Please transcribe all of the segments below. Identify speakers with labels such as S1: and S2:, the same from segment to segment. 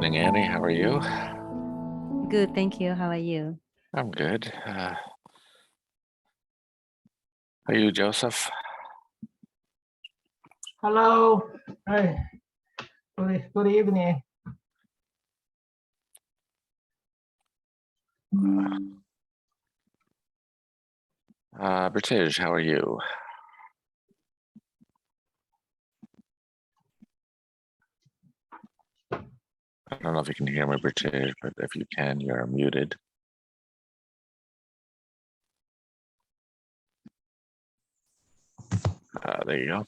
S1: evening, Annie. How are you?
S2: Good, thank you. How are you?
S1: I'm good. Are you Joseph?
S3: Hello. Hi. Good evening.
S1: British, how are you? I don't know if you can hear me, British, but if you can, you're muted. There you go.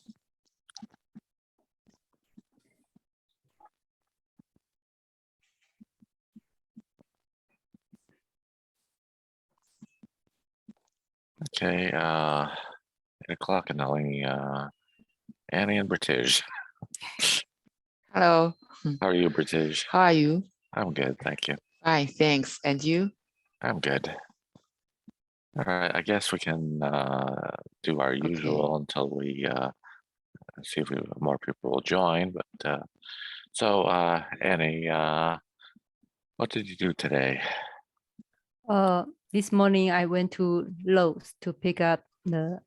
S1: Okay, 8 o'clock and only Annie and British.
S4: Hello,
S1: How are you, British?
S4: how are you?
S1: I'm good, thank you.
S4: Fine, thanks. And you?
S1: I'm good. All right, I guess we can do our usual until we see if more people will join. But so, Annie, what did you do today?
S2: This morning I went to Lowe's to pick up the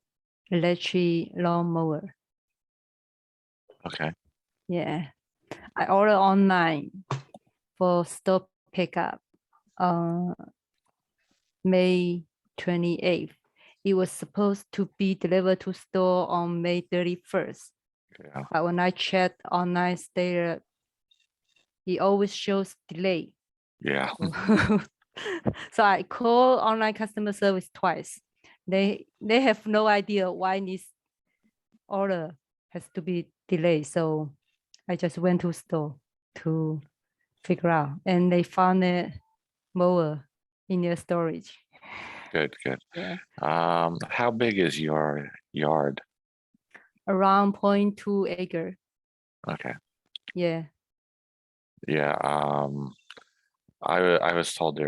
S2: electric lawnmower.
S1: Okay.
S2: Yeah, I ordered online for store pickup on May 28th. It was supposed to be delivered to store on May 31st.
S1: Yeah.
S2: But when I checked online status, it always shows delay.
S1: Yeah.
S2: So I called online customer service twice. They have no idea why this order has to be delayed. So I just went to store to figure out, and they found a mower in their storage.
S1: Good, good.
S2: Yeah,
S1: How big is your yard?
S2: around 0.2 acre.
S1: Okay.
S2: Yeah.
S1: Yeah. I was told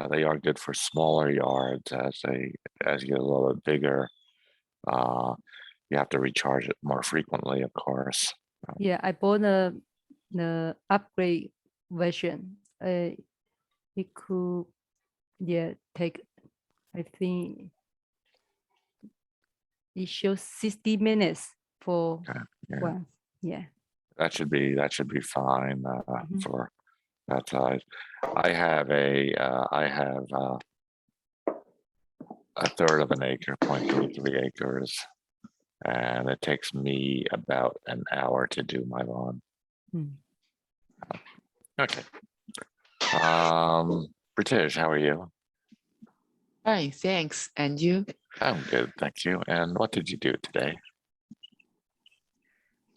S1: they are good for smaller yards as you get a little bit bigger. You have to recharge it more frequently, of course.
S2: Yeah, I bought the upgrade version. It could, take, I think it shows 60 minutes for
S1: Okay. Yeah.
S2: one. Yeah.
S1: That should be fine
S2: Mhm.
S1: for that size. I have a third of an acre, 0.33 acres, and it takes me about an hour to do my lawn.
S2: Hmm.
S1: Okay. British, how are you?
S4: Fine, thanks. And you?
S1: I'm good, thank you. And what did you do today?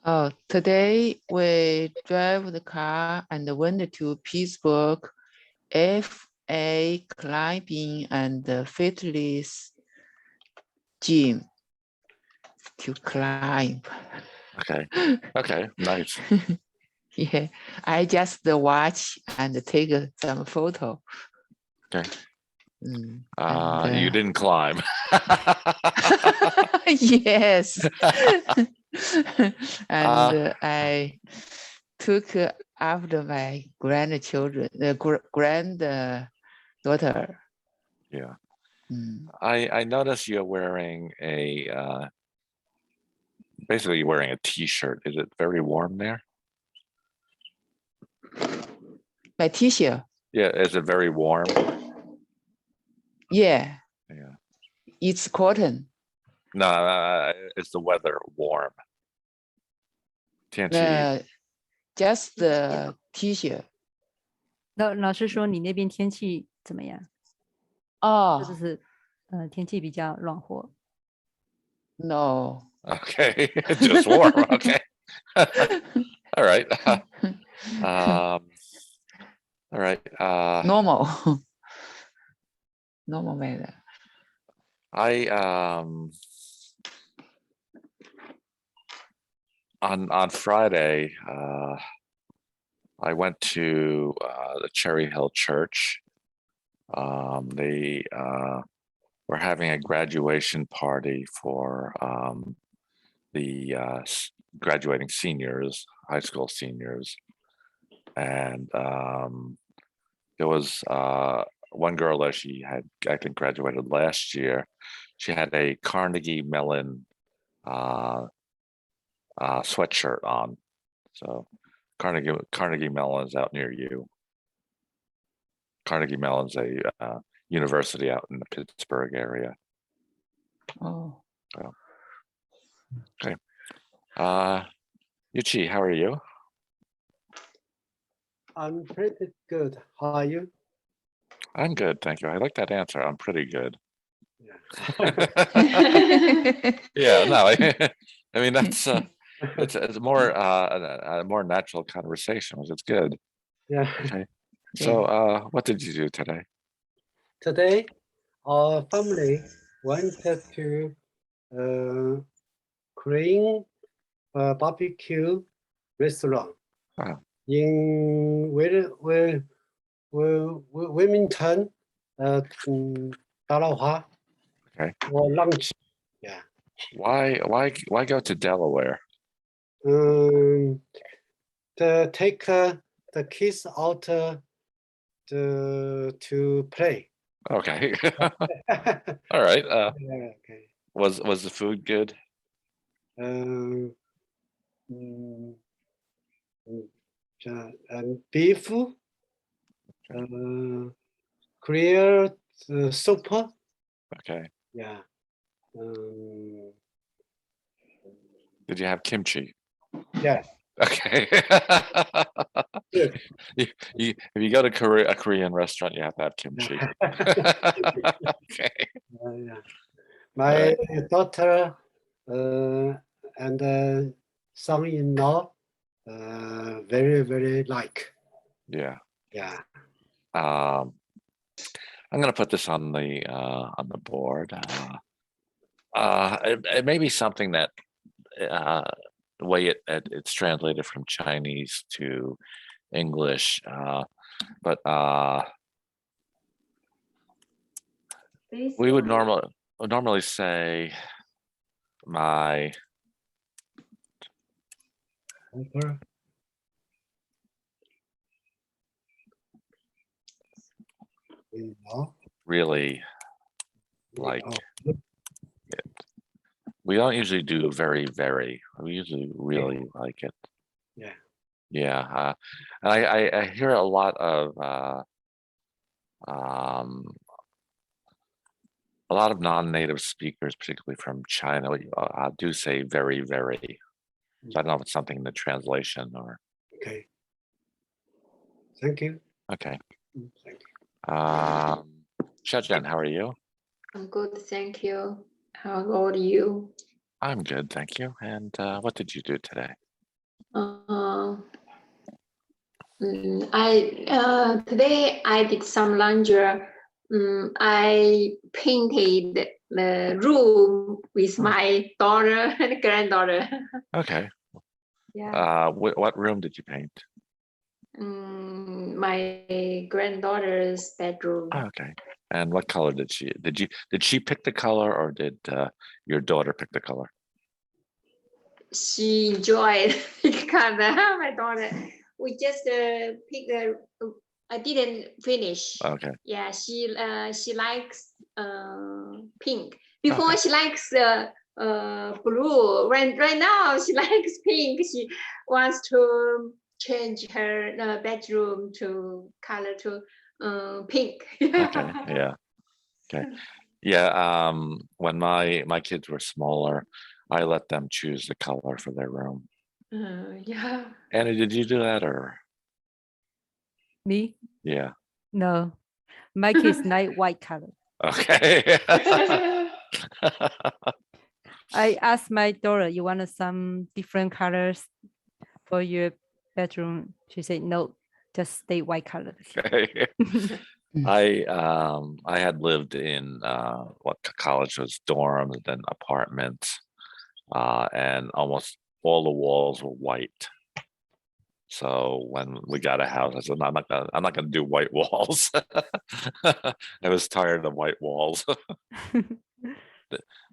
S4: Oh, today we drive the car and went to Pittsburgh, FA climbing and fitness gym to climb.
S1: Okay. Okay, nice.
S4: Yeah, I just watch and take some photo.
S1: Okay.
S4: And,
S1: You didn't climb.
S4: yes. And I took after my grandchildren, granddaughter.
S1: Yeah.
S4: Mm.
S1: I noticed you're wearing basically you're wearing a t-shirt. Is it very warm there?
S4: My t-shirt.
S1: Yeah, is it very warm?
S4: Yeah,
S1: Yeah.
S4: it's cotton.
S1: No, is the weather warm? 天气
S4: Just the t-shirt.
S2: 老师说你那边天气怎么样？是不
S4: Oh,
S2: 是天气比较暖和？
S4: no.
S1: Okay, just warm. Okay. All right. All right.
S4: Normal. Normal weather.
S1: I on Friday, I went to the Cherry Hill Church. They were having a graduation party for the graduating seniors, high school seniors. and there was one girl that she had, I think, graduated last year. She had a Carnegie Mellon sweatshirt on. So Carnegie Mellon is out near you. Carnegie Mellon's a university out in the Pittsburgh area.
S4: Oh,
S1: Okay. Yuchi, how are you?
S5: I'm pretty good. How are you?
S1: I'm good, thank you. I like that answer. I'm pretty good.
S5: Yeah.
S1: Yeah, no, I mean that's it's more a more natural conversation, which is good.
S5: Yeah.
S1: Okay. So what did you do today?
S5: Today, our family went to Korean barbecue restaurant
S1: Wow.
S5: in Wilmington, Dalhousie,
S1: Okay.
S5: for lunch. Yeah.
S1: Why go to Delaware?
S5: To take the kids out to play.
S1: Okay. All right.
S5: Okay.
S1: Was the food good?
S5: And beef, clear soup.
S1: Okay.
S5: Yeah.
S1: Did you have kimchi?
S5: Yeah.
S1: Okay.
S5: Good.
S1: If you go to a Korean restaurant, you have to have kimchi. Okay.
S5: Yeah. My daughter and son-in-law very like.
S1: Yeah.
S5: Yeah.
S1: I'm gonna put this on the board. It may be something that the way it's translated from Chinese to English, but we would normally say my really like it. We don't usually do very. We usually really like it.
S5: Yeah.
S1: Yeah. And I hear a lot of non-native speakers, particularly from China, do say very. So I don't know if it's something in the translation or.
S5: Okay. Thank you.
S1: Okay.
S5: Thank you.
S1: Xiaojian, how are you?
S6: I'm good, thank you. How about you?
S1: I'm good, thank you. And what did you do today?
S6: Today I did some laundry. I painted the room with my daughter and granddaughter.
S1: Okay.
S6: Yeah.
S1: What room did you paint?
S6: My granddaughter's bedroom.
S1: Oh, okay. And what color did she pick the color, or did your daughter pick the color?
S6: She enjoyed because my daughter. We just picked the. I didn't finish.
S1: Okay.
S6: Yeah, she likes pink. Before
S1: Okay.
S6: she likes blue. Right now she likes pink. She wants to change her bedroom to color to pink.
S1: Okay. Yeah. Okay. Yeah. When my kids were smaller, I let them choose the color for their room.
S6: Yeah.
S1: Annie, did you do that, or?
S2: Me?
S1: Yeah.
S2: No. My kids like white color.
S1: Okay.
S2: I asked my daughter, you want some different colors for your bedroom? She said, no, just stay white color.
S1: Okay. I had lived in what college was dorms, then apartments, and almost all the walls were white. So when we got a house, I said, no, I'm not gonna do white walls. I was tired of white walls.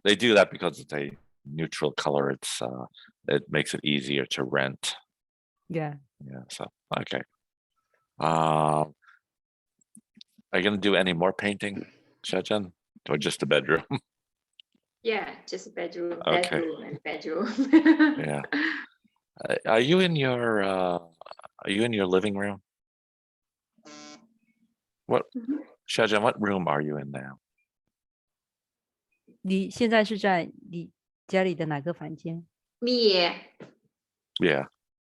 S1: They do that because it's a neutral color. It makes it easier to rent.
S2: Yeah.
S1: Yeah. So okay. Are you going to do any more painting, Shajan, or just a bedroom?
S6: Yeah, just bedroom,
S1: Okay.
S6: bedroom, and bedroom.
S1: Yeah. Are you in your living room? What,
S6: Mhm.
S1: Shajan, what room are you in now?
S2: 你现在是在你家里的哪个房间？
S6: Me.
S1: Yeah,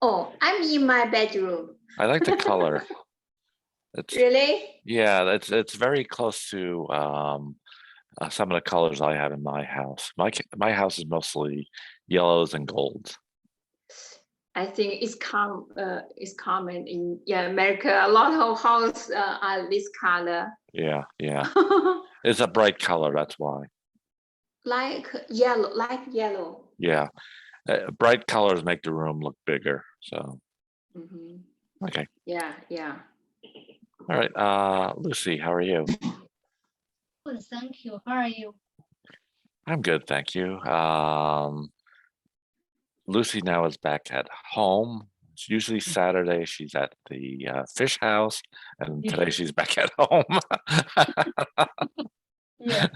S6: Oh, I'm in my bedroom.
S1: I like the color. It's
S6: Really?
S1: yeah, it's very close to some of the colors I have in my house. My house is mostly yellows and golds.
S6: I think it's common in America. A lot of houses are this color.
S1: Yeah, yeah. It's a bright color, that's why.
S6: Like yellow.
S1: Yeah. Bright colors make the room look bigger. So,
S6: Mhm.
S1: okay.
S6: Yeah.
S1: All right. Lucy, how are you?
S7: Good, thank you. How are you?
S1: I'm good, thank you. Lucy now is back at home. It's usually Saturday. She's at the fish house, and today she's back at home.
S7: Yeah.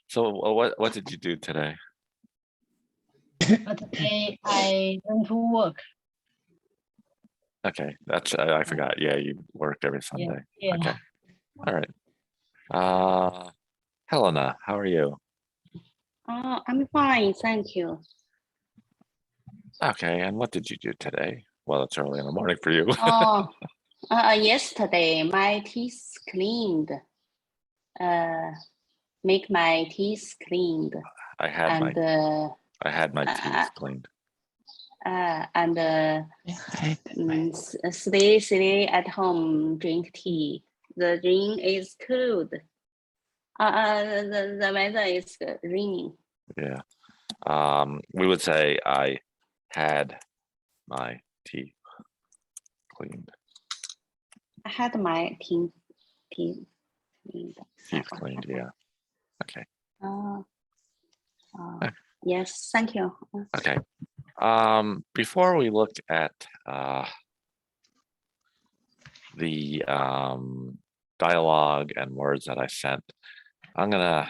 S1: So what did you do today?
S7: But today I went to work.
S1: Okay, that's I forgot. Yeah, you work every Sunday.
S7: Yeah.
S1: Okay. All right. Helena, how are you?
S7: I'm fine, thank you.
S1: Okay, and what did you do today? Well, it's early in the morning for you.
S7: Yesterday my teeth cleaned. Make my teeth cleaned.
S1: I had my
S7: And
S1: teeth cleaned.
S7: Stay at home, drink tea. The rain is cold. The weather is raining.
S1: Yeah. We would say I had my teeth cleaned.
S7: I had my teeth cleaned.
S1: Teeth cleaned, yeah. Okay.
S7: Yes, thank you.
S1: Okay. Before we look at the dialogue and words that I sent, I'm gonna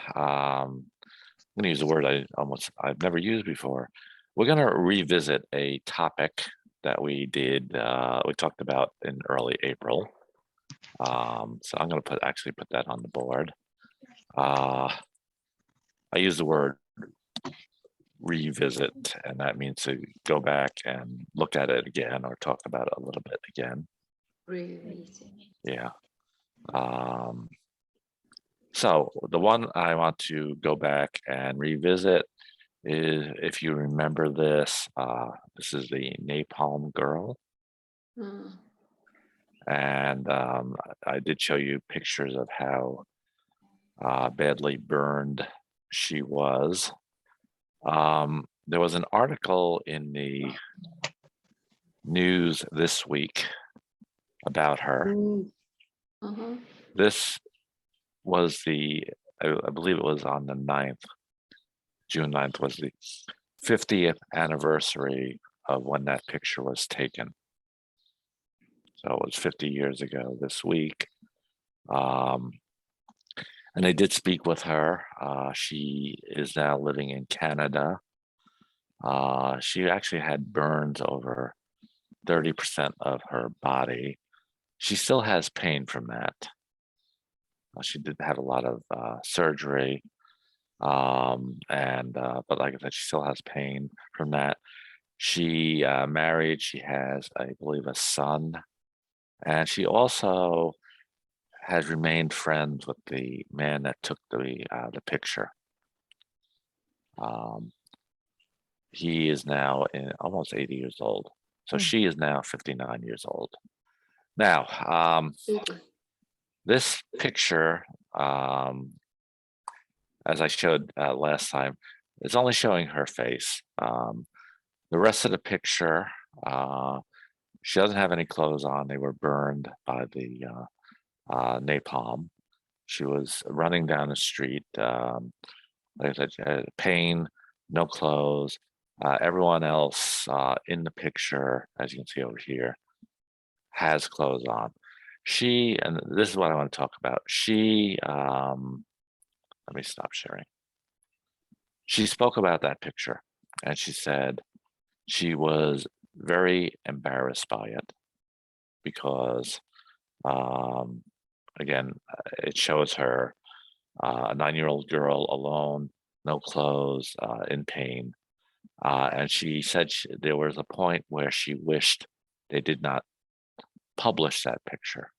S1: use a word I've never used before. We're gonna revisit a topic that we talked about in early April. So I'm gonna put that on the board. I use the word revisit, and that means to go back and look at it again or talk about it a little bit again.
S6: Revisit.
S1: Yeah. So the one I want to go back and revisit is, if you remember this is the Napalm Girl.
S6: Mm.
S1: And I did show you pictures of how badly burned she was. There was an article in the news this week about her.
S6: Mhm.
S1: This was I believe it was on the 9th, June 9th was the 50th anniversary of when that picture was taken. So it was 50 years ago this week. And they did speak with her. She is now living in Canada. She actually had burns over 30% of her body. She still has pain from that. She did have a lot of surgery. But like I said, she still has pain from that. She married. She has, I believe, a son. And she also has remained friends with the man that took the picture. He is now almost 80 years old. So she is now 59 years old. Now, this picture, as I showed last time, is only showing her face. The rest of the picture, she doesn't have any clothes on. They were burned by the napalm. She was running down the street, like I said, she had pain, no clothes. Everyone else in the picture, as you can see over here, has clothes on. She, and this is what I want to talk about. She, let me stop sharing. She spoke about that picture and she said she was very embarrassed by it because, again, it shows her a 9-year-old girl alone, no clothes, in pain. And she said there was a point where she wished they did not publish that picture.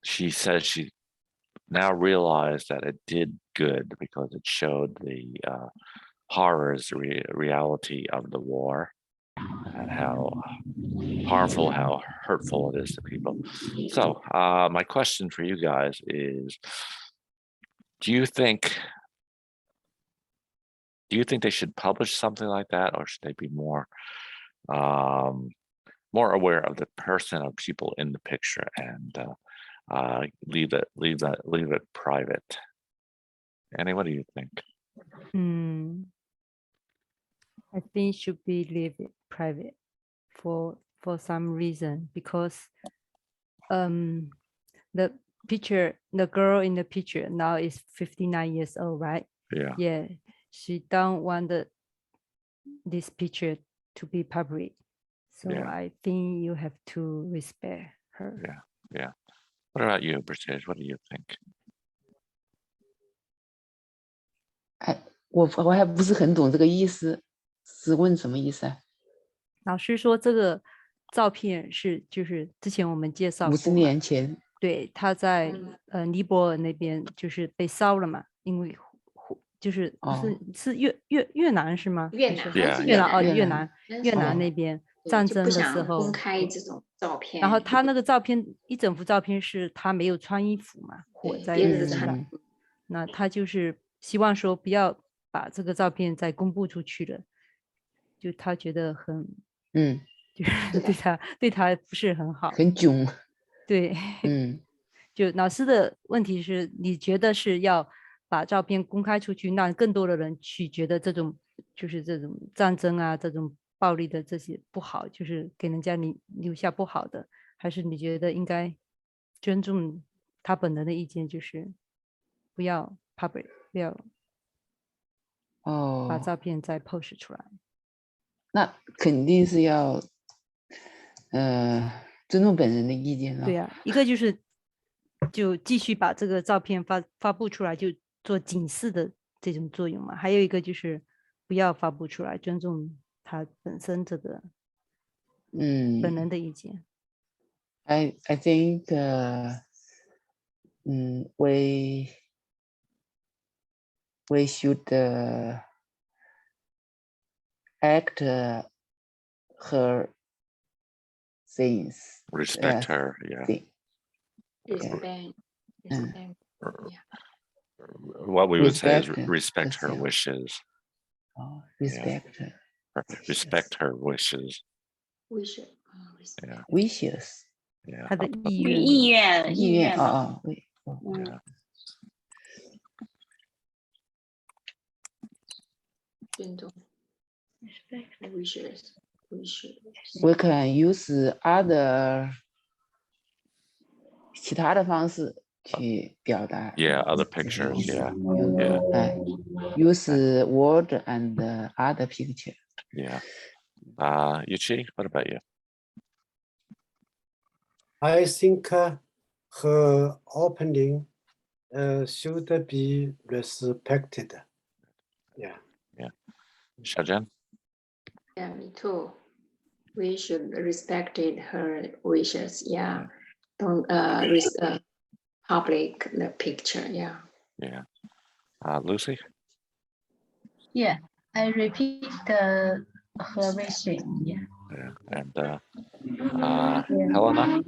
S1: She says she now realized that it did good because it showed the horrors, reality of the war and how harmful, how hurtful it is to people. So my question for you guys is, do you think they should publish something like that, or should they be more aware of the person or people in the picture and leave it private? Annie, what do you think?
S2: I think should be leave it private for some reason, because the girl in the picture now is 59 years old, right? Yeah, she don't want this picture to be public, so I think you have to respect her.
S1: Yeah. What about you, British? What do you think?
S4: 我还不是很懂这个意思，是问什么意思啊？
S2: 老师说这个照片就是之前我们介绍过
S4: 50年前，
S2: 对，他在尼泊尔那边就是被烧了嘛，因为就是是越南是吗？
S6: 越南
S2: 那边战争的时候
S6: 公开这种照片，
S2: 然后他那个照片一整幅照片是他没有穿衣服嘛，火在身上，那他就是希望说不要把这个照片再公布出去了，就他觉得很就是对他不是很好，
S4: 很囧。
S2: 对，就老师的问题是，你觉得是要把照片公开出去，让更多的人去觉得这种战争啊，这种暴力的这些不好，就是给人家留下不好的，还是你觉得应该尊重他本人的意见，就是不要 public， 不要把照片再 post 出来？
S4: 那肯定是要尊重本人的意见了。
S2: 对呀，一个就是就继续把这个照片发布出来，就做警示的这种作用嘛。还有一个就是不要发布出来，尊重他本身这个本人的意见。
S4: I think we should act her things.
S1: Respect her,
S6: Respect.
S1: What we would say is respect her wishes.
S4: Respect her.
S1: Respect her wishes.
S6: Wishes.
S1: Yeah.
S2: 他的意愿
S6: 尊重 wishes.
S4: We can use other 其他的方式去表达。
S1: Other pictures.
S4: Use word and other picture.
S1: Yuchi, what about you?
S5: I think her opening should be respected.
S1: Shajan?
S6: Yeah, me too. We should respect her wishes. Don't public the picture.
S1: Lucy?
S8: Yeah, I repeat her wishes.
S1: And Helena?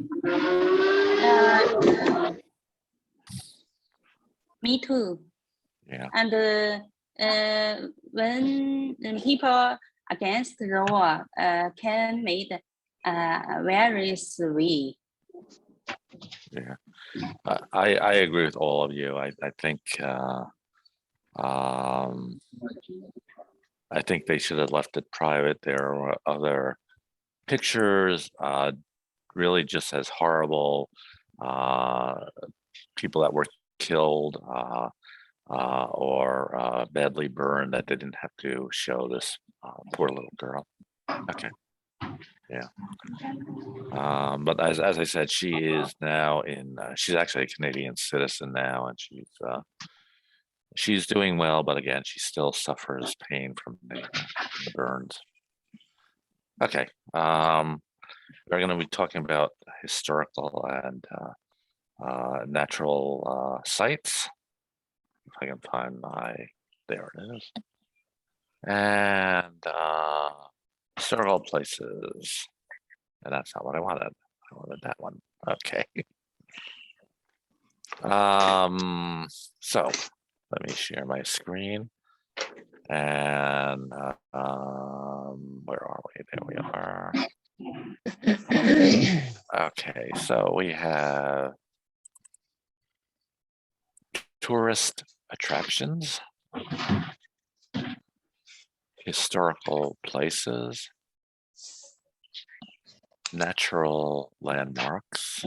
S7: Me too.
S1: And
S7: when people against the war can make very sweet.
S1: I agree with all of you. I think I think they should have left it private. There are other pictures really just as horrible people that were killed or badly burned that they didn't have to show this poor little girl. Okay. Yeah. But as I said, she is now she's actually a Canadian citizen now, and she's doing well, but again, she still suffers pain from the burns. Okay. We're going to be talking about historical and natural sites. If I can find there it is. And historical places. And that's not what I wanted. I wanted that one. Okay. So let me share my screen. And where are we? There we are. Okay, so we have tourist attractions, historical places, natural landmarks,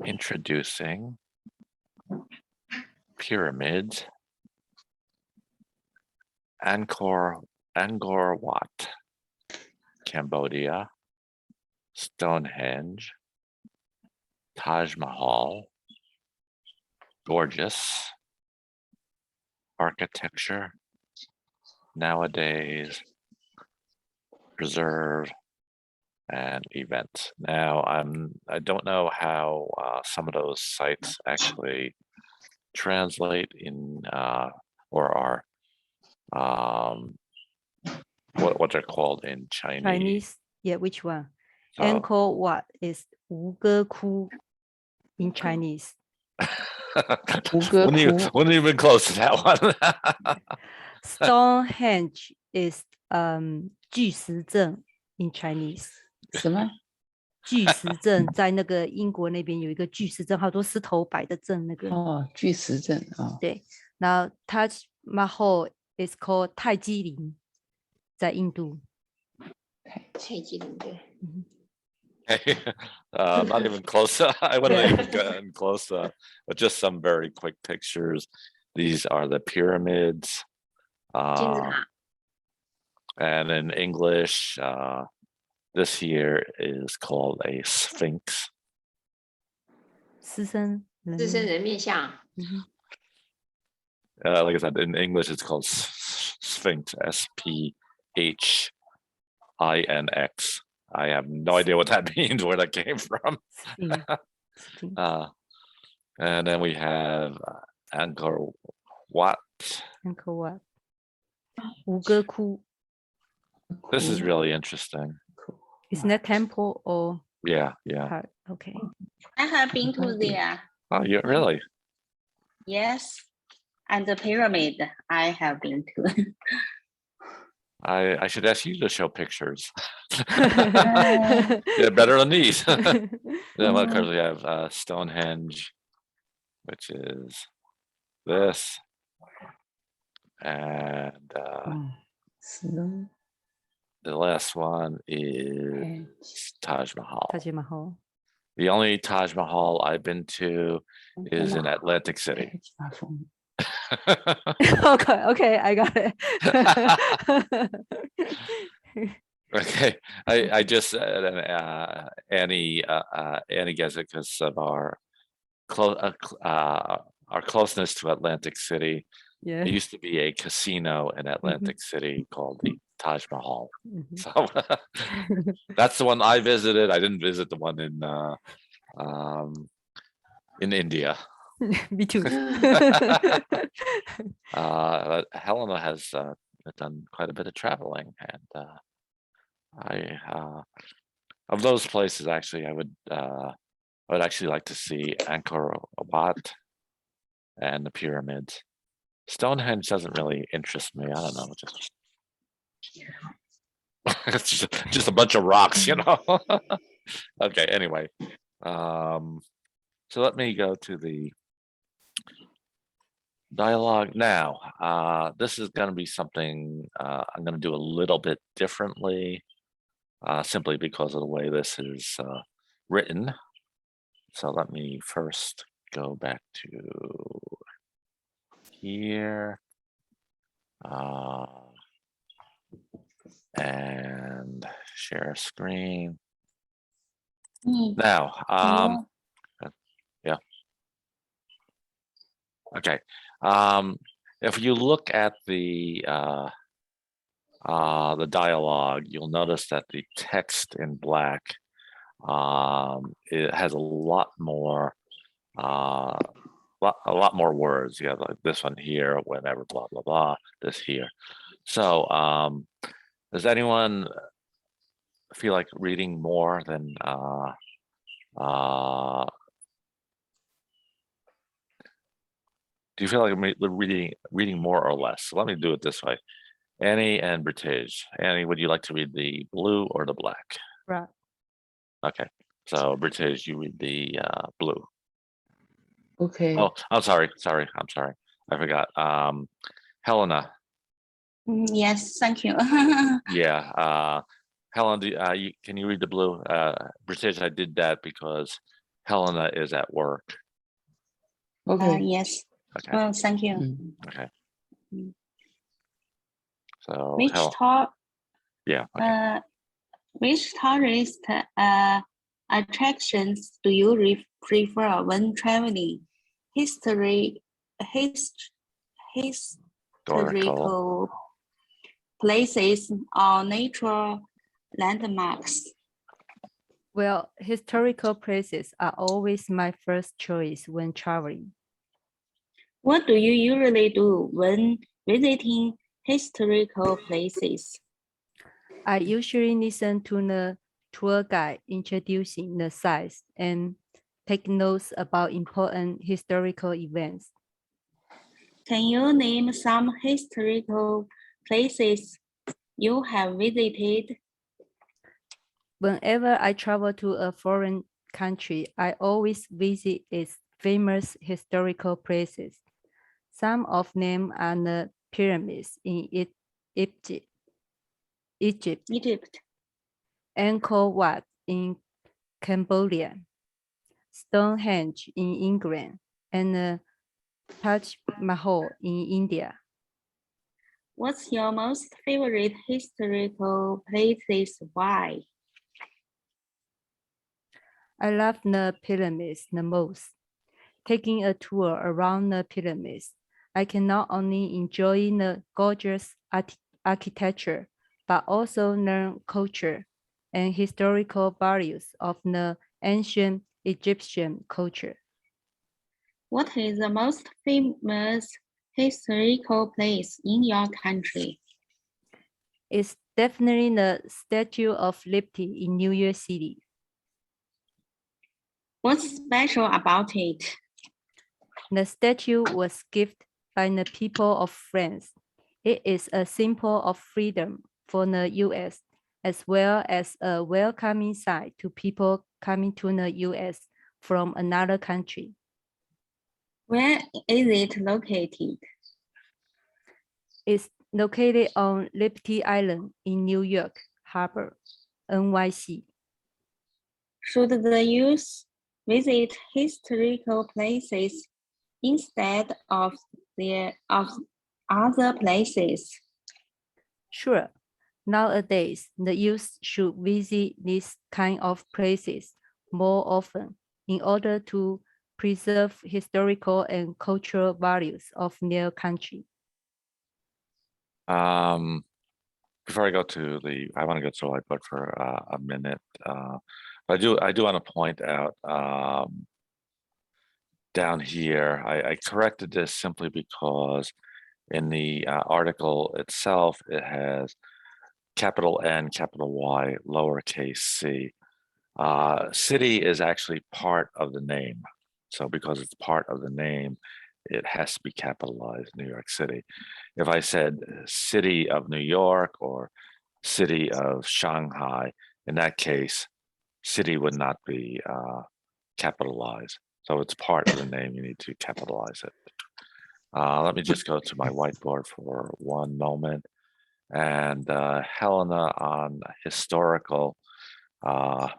S1: introducing, pyramids, Angkor Wat, Cambodia, Stonehenge, Taj Mahal, gorgeous, architecture, nowadays, preserve, and events. Now, I don't know how some of those sites actually translate in or are what they're called in Chinese.
S2: Chinese, yeah, which one?
S1: So-
S2: Angkor Wat is 吴哥窟 in Chinese.
S1: Wouldn't even close to that one.
S2: Stonehenge is 巨石阵 in Chinese.
S4: 什么？
S2: 巨石阵在那个英国那边有一个巨石阵，好多石头摆的阵那个。
S4: 哦，巨石阵哦。
S2: 对，然后 Taj Mahal is called 泰姬陵，在印度。
S6: 泰姬陵对。
S1: Not even close. I wouldn't have even gotten close, but just some very quick pictures. These are the pyramids.
S6: 金字塔。
S1: And in English, this here is called a sphinx.
S2: 狮身人
S6: 狮身人面像。
S1: Like I said, in English, it's called sphinx. SPHINX. I have no idea what that means, where that came from. And then we have Angkor Wat.
S2: Angkor Wat. 吴哥窟
S1: This is really interesting.
S2: Isn't that temple or
S1: Yeah.
S2: part? Okay.
S7: I have been to there.
S1: Oh, you really?
S7: Yes. And the pyramid I have been to.
S1: I should ask you to show pictures. Yeah, better than these. Then of course we have Stonehenge, which is this, and the last one is Taj Mahal.
S2: Taj Mahal.
S1: The only Taj Mahal I've been to is in Atlantic City.
S2: Okay, I got it.
S1: Okay, I just said Annie gets it because of our closeness to Atlantic City.
S2: Yeah.
S1: There used to be a casino in Atlantic City called the Taj Mahal. So that's the one I visited. I didn't visit the one in India.
S2: Me too.
S1: Helena has done quite a bit of traveling, and of those places, actually, I would actually like to see Angkor Wat and the pyramids. Stonehenge doesn't really interest me. I don't know, it's just a bunch of rocks, you know. Okay, anyway, so let me go to the dialogue now. This is going to be something I'm going to do a little bit differently. simply because of the way this is written. So let me first go back to here. And share screen. Now, yeah. Okay. If you look at the dialogue, you'll notice that the text in black it has a lot more words. You have like this one here, whenever, blah blah blah. This here. So, does anyone feel like reading more than do you feel like reading more or less? So let me do it this way. Annie and British. Annie, would you like to read the blue or the black?
S2: Right.
S1: Okay. So British, you read the blue.
S4: Okay.
S1: Oh, I'm sorry. I'm sorry. I forgot. Helena.
S7: Yes, thank you.
S1: Yeah. Helena, can you read the blue? British, I did that because Helena is at work.
S4: Okay.
S7: Yes.
S1: Okay.
S7: Well, thank you.
S1: Okay. So
S7: Which
S1: yeah. Okay.
S7: Which tourist attractions do you prefer when traveling? Historical places or natural landmarks?
S2: Well, historical places are always my first choice when traveling.
S7: What do you usually do when visiting historical places?
S2: I usually listen to the tour guide introducing the sites and take notes about important historical events.
S7: Can you name some historical places you have visited?
S2: Whenever I travel to a foreign country, I always visit its famous historical places. Some of them are the pyramids in Egypt, Angkor Wat in Cambodia, Stonehenge in England, and Taj Mahal in India.
S7: What's your most favorite historical places? Why?
S2: I love the pyramids the most. Taking a tour around the pyramids, I can not only enjoy the gorgeous architecture, but also learn culture and historical values of the ancient Egyptian culture.
S7: What is the most famous historical place in your country?
S2: It's definitely the Statue of Liberty in New York City.
S7: What's special about it?
S2: The statue was gifted by the people of France. It is a symbol of freedom for the US, as well as a welcoming sign to people coming to the US from another country.
S7: Where is it located?
S2: It's located on Liberty Island in New York Harbor, NYC.
S7: Should the youth visit historical places instead of other places?
S2: Sure. Nowadays, the youth should visit these kind of places more often in order to preserve historical and cultural values of their country.
S1: Before I go to I want to go to the whiteboard for a minute. I do want to point out down here, I corrected this simply because in the article itself, it has capital N, capital Y, lowercase c. City is actually part of the name. So because it's part of the name, it has to be capitalized, New York City. If I said city of New York or city of Shanghai, in that case, city would not be capitalized. So it's part of the name, you need to capitalize it. Let me just go to my whiteboard for one moment. and Helena on historical. The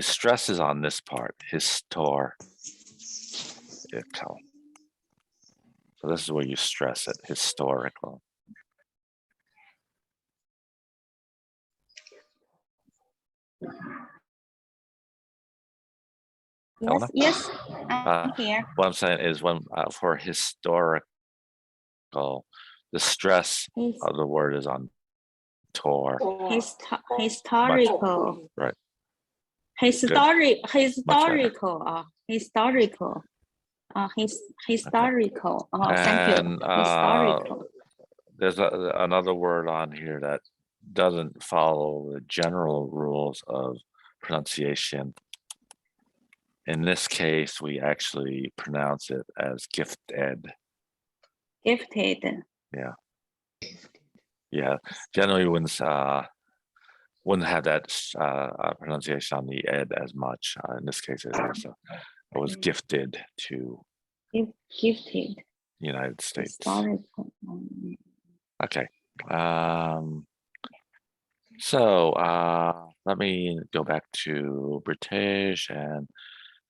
S1: stress is on this part, historical. So this is where you stress it, historical. Helena?
S7: Yes, I'm here.
S1: What I'm saying is when for historical, the stress of the word is on tor.
S7: Historical.
S1: Right.
S7: Historical.
S1: Historical.
S7: Oh, thank you.
S1: And
S7: Historical.
S1: there's another word on here that doesn't follow the general rules of pronunciation. In this case, we actually pronounce it as gifted.
S7: Gifted.
S1: Yeah. Yeah. Generally, wouldn't have that pronunciation on the ed as much. In this case, it was gifted to
S7: Gifted.
S1: the United States.
S7: Historical.
S1: Okay. So let me go back to British and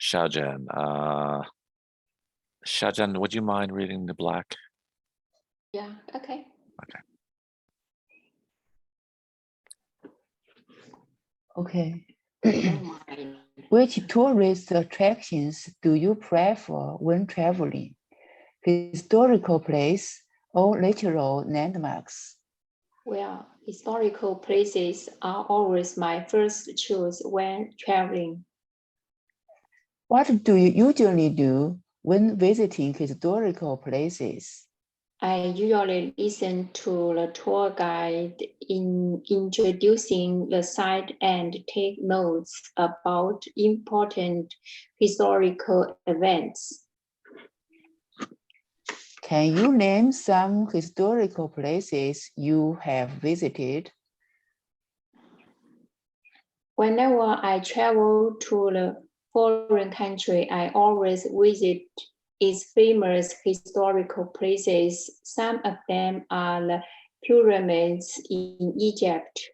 S1: Xiaojian. Xiaojian, would you mind reading the black?
S6: Yeah, okay.
S4: Okay. Which tourist attractions do you prefer when traveling? Historical place or natural landmarks?
S6: Well, historical places are always my first choice when traveling.
S4: What do you usually do when visiting historical places?
S6: I usually listen to the tour guide in introducing the site and take notes about important historical events.
S4: Can you name some historical places you have visited?
S6: Whenever I travel to the foreign country, I always visit its famous historical places. Some of them are the pyramids in Egypt,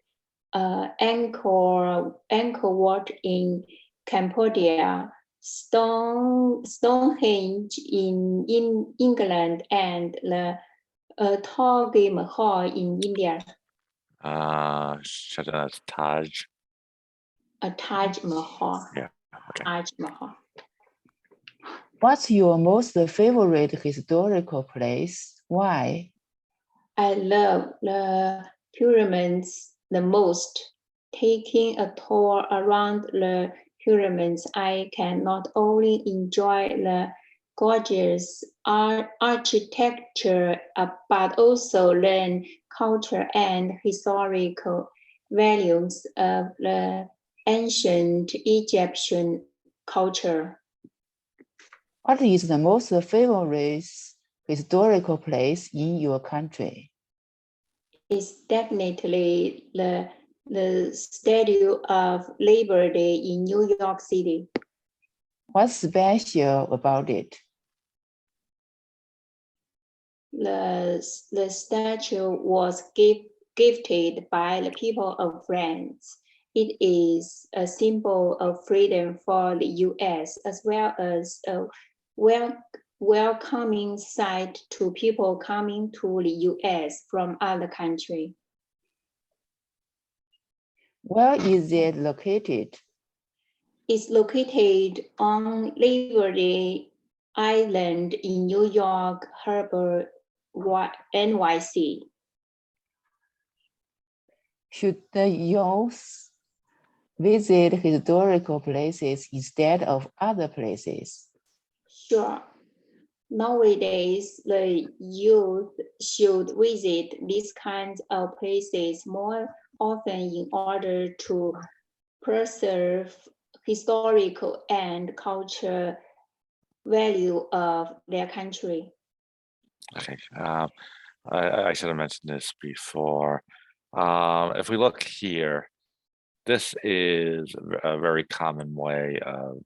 S6: Angkor Wat in Cambodia, Stonehenge in England, and the Taj Mahal in India.
S1: That's Taj.
S6: Taj Mahal.
S1: Yeah. Okay.
S6: Taj Mahal.
S4: What's your most favorite historical place? Why?
S6: I love the pyramids the most. Taking a tour around the pyramids, I can not only enjoy the gorgeous architecture, but also learn culture and historical values of the ancient Egyptian culture.
S4: What is the most favorite historical place in your country?
S6: It's definitely the Statue of Labor Day in New York City.
S4: What's special about it?
S6: The statue was gifted by the people of France. It is a symbol of freedom for the US, as well as a welcoming sight to people coming to the US from other countries.
S4: Where is it located?
S6: It's located on Labor Day Island in New York Harbor, NYC.
S4: Should the youth visit historical places instead of other places?
S6: Sure. Nowadays, the youth should visit these kinds of places more often in order to preserve historical and cultural value of their country.
S1: Okay. I should have mentioned this before. If we look here, this is a very common way of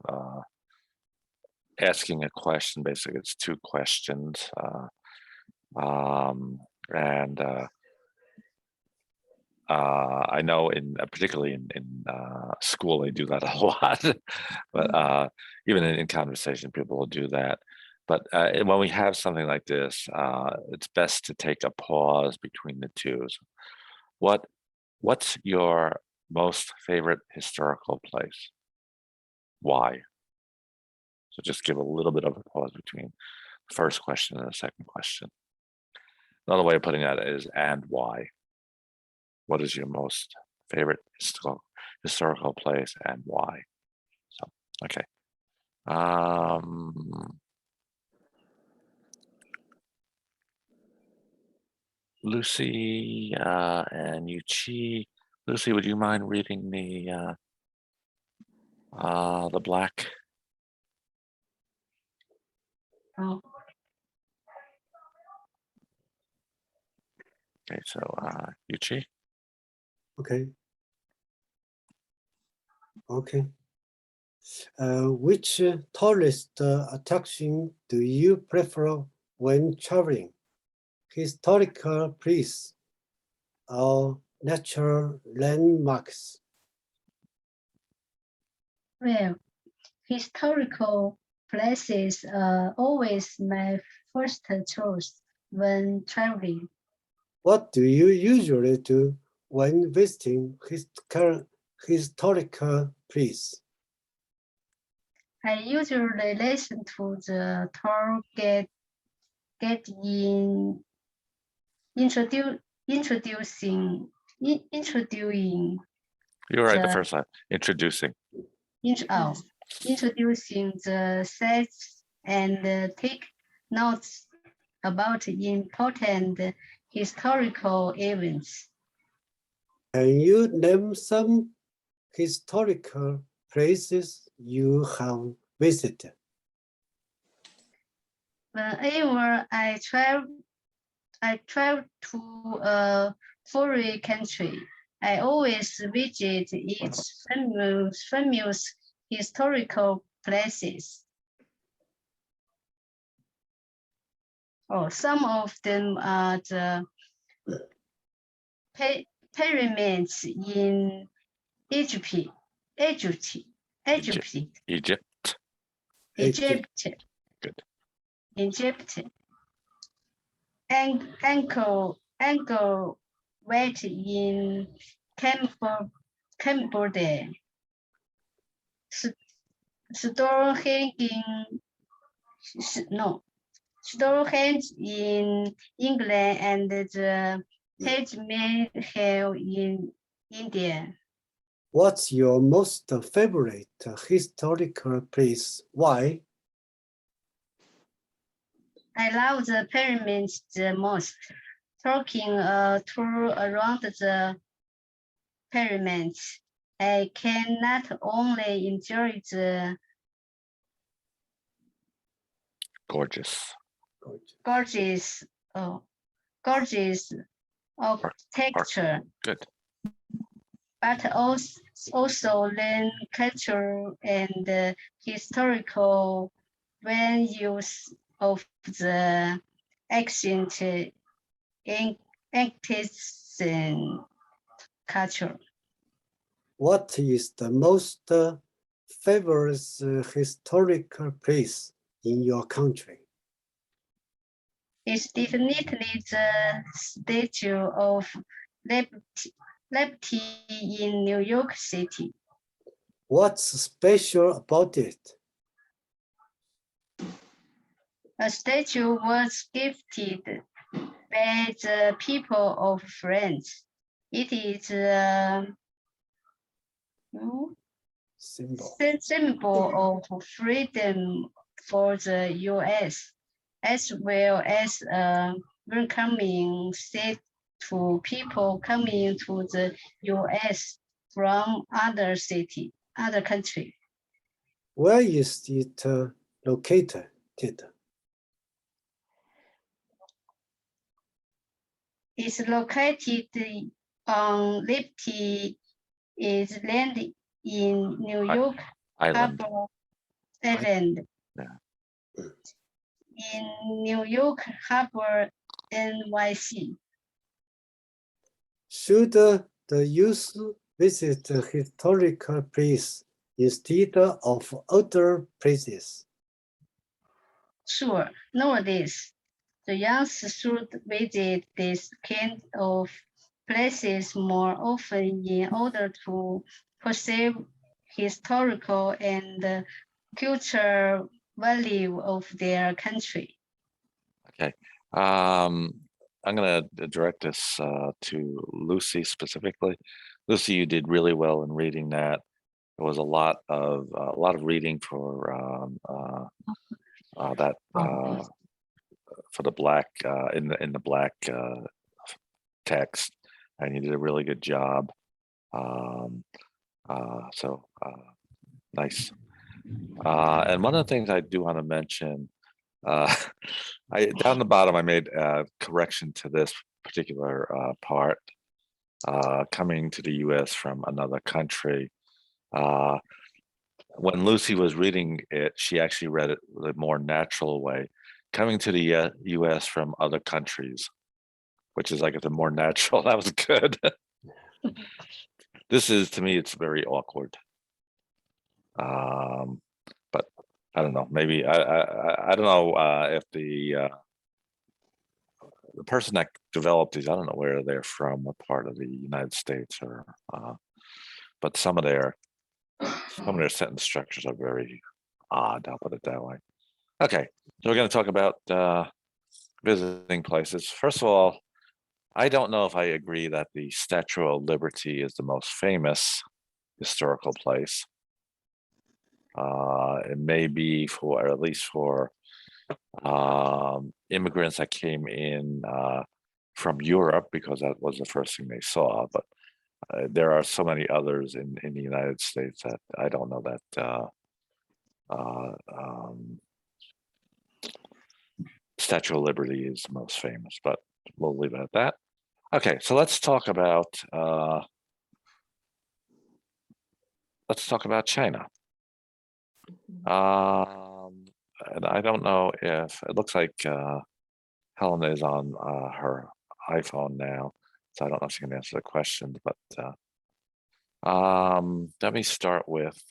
S1: asking a question. Basically, it's two questions. And I know particularly in school, they do that a lot, but even in conversation, people will do that. But when we have something like this, it's best to take a pause between the two. So what's your most favorite historical place? Why? So just give a little bit of a pause between the first question and the second question. Another way of putting that is, and why? What is your most favorite historical place and why? So, okay. Lucy and Yuchi. Lucy, would you mind reading the black?
S8: Oh,
S1: Okay, so Yuchi.
S5: Okay. Okay. Which tourist attraction do you prefer when traveling? Historical place or natural landmarks?
S8: well, historical places are always my first choice when traveling.
S5: What do you usually do when visiting historical place?
S8: I usually listen to the tour guide in introducing.
S1: You're right the
S8: the-
S1: first time. Introducing.
S8: Introducing the sites and take notes about important historical events.
S5: Can you name some historical places you have visited?
S8: Whenever I travel to a foreign country, I always visit its famous historical places. Some of them are the pyramids in Egypt.
S1: Good.
S8: Egypt. Angkor Wat in Cambodia. Stonehenge in England and the Taj Mahal in India.
S5: What's your most favorite historical place? Why?
S8: I love the pyramids the most. Taking a tour around the pyramids, I can not only enjoy the
S1: Gorgeous.
S8: gorgeous architecture,
S1: Good.
S8: but also learn cultural and historical values of the ancient culture.
S5: What is the most favorite historical place in your country?
S8: It's definitely the Statue of Liberty in New York City.
S5: What's special about it?
S8: A statue was gifted by the people of France. It is a symbol of freedom for the US, as well as a welcoming seat to people coming to the US from other countries.
S5: Where is it located?
S8: It's located on Liberty Island in New York
S1: Island.
S8: Harbor Island.
S1: Yeah.
S8: In New York Harbor NYC.
S5: Should the youth visit the historical place instead of other places?
S8: Sure, nowadays, the young should visit this kind of places more often in order to perceive historical and cultural value of their country.
S1: Okay. I'm going to direct this to Lucy specifically. Lucy, you did really well in reading that. There was a lot of reading for that for the black in the black text, and you did a really good job. So nice. And one of the things I do want to mention, down the bottom, I made a correction to this particular part. Coming to the U.S. from another country. When Lucy was reading it, she actually read it the more natural way. Coming to the U.S. from other countries, which is like the more natural. That was good. This is, to me, it's very awkward. But I don't know. Maybe I don't know if the person that developed these, I don't know where they're from, what part of the United States, or but some of their sentence structures are very odd. I'll put it that way. Okay, so we're going to talk about visiting places. First of all, I don't know if I agree that the Statue of Liberty is the most famous historical place. It may be for, at least for immigrants that came in from Europe, because that was the first thing they saw. But there are so many others in the United States that I don't know that Statue of Liberty is the most famous, but we'll leave it at that. Okay, so let's talk about China. And I don't know if it looks like Helen is on her iPhone now, so I don't know if she can answer the questions, but let me start with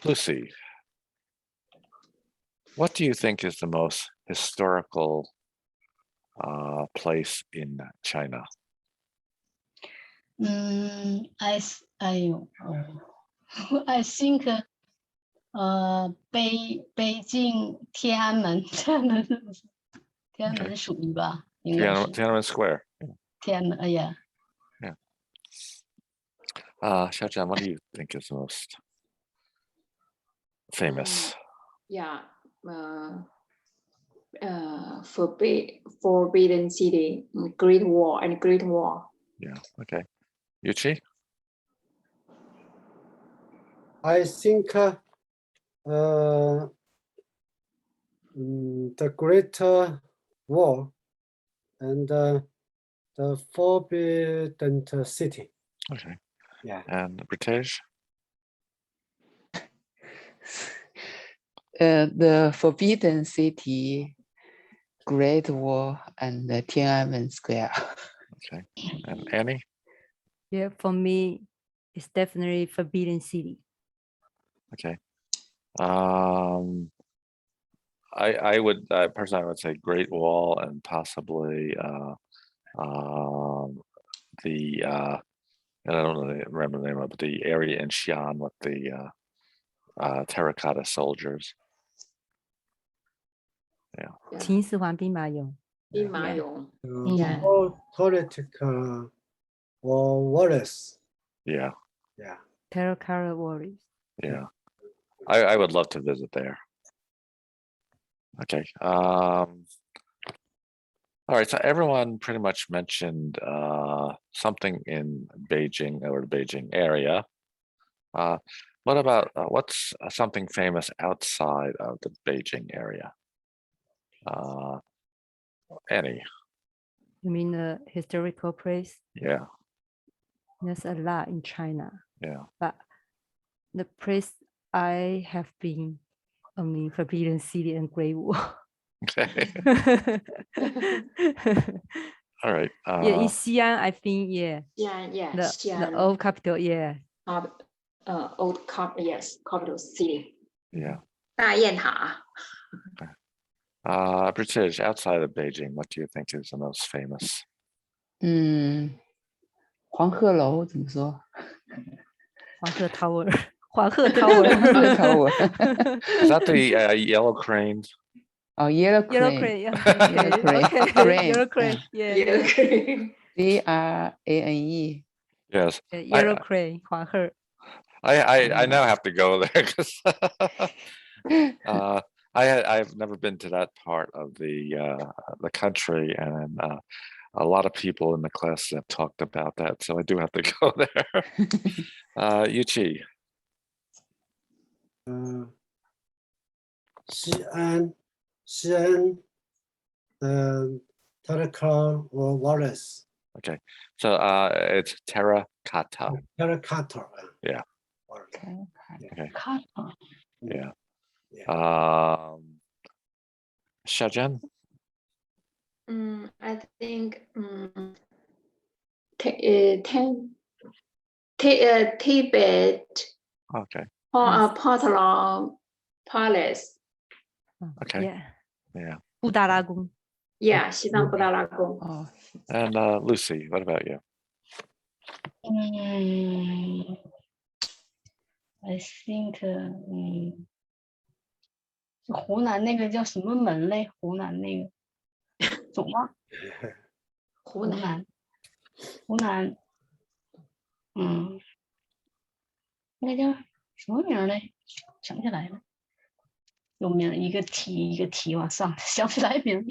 S1: Lucy. What do you think is the most historical place in China?
S8: I think 北京天安门属于吧，应该是
S1: Tiananmen Square.
S8: 天安门，yeah.
S1: Xiaojian, what do you think is the most famous?
S6: Yeah, Forbidden City, Great Wall, and Great Wall.
S1: Yeah, okay. Yuchi?
S5: I think the Great Wall and the Forbidden City.
S1: Okay.
S5: Yeah.
S1: And British?
S4: The Forbidden City, Great Wall, and the Tiananmen Square.
S1: Okay. And Annie?
S2: Yeah, for me, it's definitely Forbidden City.
S1: Okay. I would personally, I would say Great Wall, and possibly the I don't remember the name of it, but the area in Xi'an with the terracotta soldiers. Yeah.
S2: 秦始皇兵马俑.
S6: 兵马俑.
S2: Yeah.
S5: Political or warriors.
S1: Yeah.
S5: Yeah.
S2: Terracotta warriors.
S1: Yeah. I would love to visit there. Okay. All right, so everyone pretty much mentioned something in Beijing or the Beijing area. What about what's something famous outside of the Beijing area? Annie?
S2: You mean a historical place?
S1: Yeah.
S2: There's a lot in China,
S1: Yeah.
S2: but the place I have been only Forbidden City and Great Wall.
S1: Okay. All right.
S2: Yeah, in Xi'an, I think, yeah,
S6: Yeah,
S2: the
S6: Xi'an,
S2: old capital, yeah.
S6: capital city.
S1: Yeah.
S6: 大雁塔
S1: British, outside of Beijing, what do you think is the most famous?
S4: 黄鹤楼怎么说？
S2: 黄鹤 Tower. 黄鹤 Tower.
S4: 黄鹤 Tower.
S1: Is that the yellow crane?
S4: Oh, yellow
S2: Yellow
S4: crane.
S2: crane, yeah.
S4: Yellow crane.
S2: Okay.
S4: Crane,
S2: Yellow crane, yeah.
S6: Yellow crane.
S4: Crane.
S1: Yes.
S2: Yellow crane, 黄鹤.
S1: I now have to go there because I've never been to that part of the country, and a lot of people in the class have talked about that, so I do have to go there. Yuchi.
S5: 西安terracotta or Wallace.
S1: Okay, so it's terracotta.
S5: Terracotta.
S1: Yeah.
S5: Okay.
S1: Yeah.
S5: Yeah.
S1: Shajan.
S6: I think Tibet
S1: Okay.
S6: Portland Palace.
S1: Okay.
S2: Yeah.
S1: Yeah.
S2: 布达拉宫.
S6: Yeah, 西藏布达拉宫.
S4: Oh,
S1: And Lucy, what about you?
S8: I think 湖南那个叫什么门嘞？湖南那个总忘。
S6: 湖南
S8: 那个叫什么名嘞？想不起来了。有名一个题往上，想不起来名。